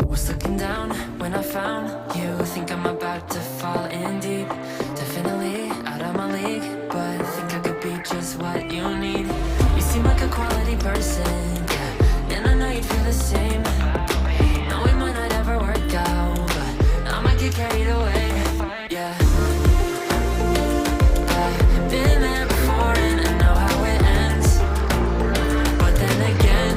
Was looking down when I found you. Think I'm about to fall in deep. Definitely out of my league, but think I could be just what you need. You seem like a quality person, yeah, and I know you'd feel the same. No, it might not ever work out, but I might get carried away, yeah. I've been there before and I know how it ends, but then again,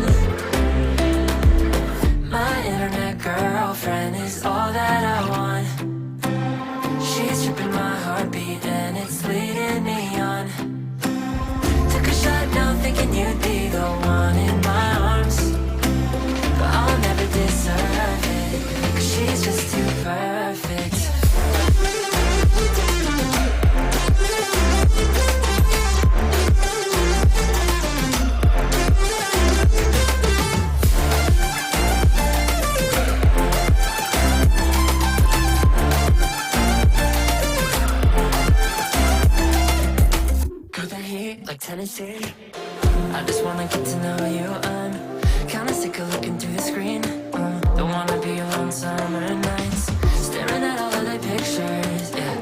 my internet girlfriend is all that I want. She's tripping my heartbeat and it's leading me on. Took a shot now thinking you'd be the one in my arms, but I'll never deserve it, 'cause she's just too perfect. Like Tennessee, I just wanna get to know you. I'm kinda sick of looking through the screen. Don't wanna be alone summer nights, staring at all of the pictures, yeah.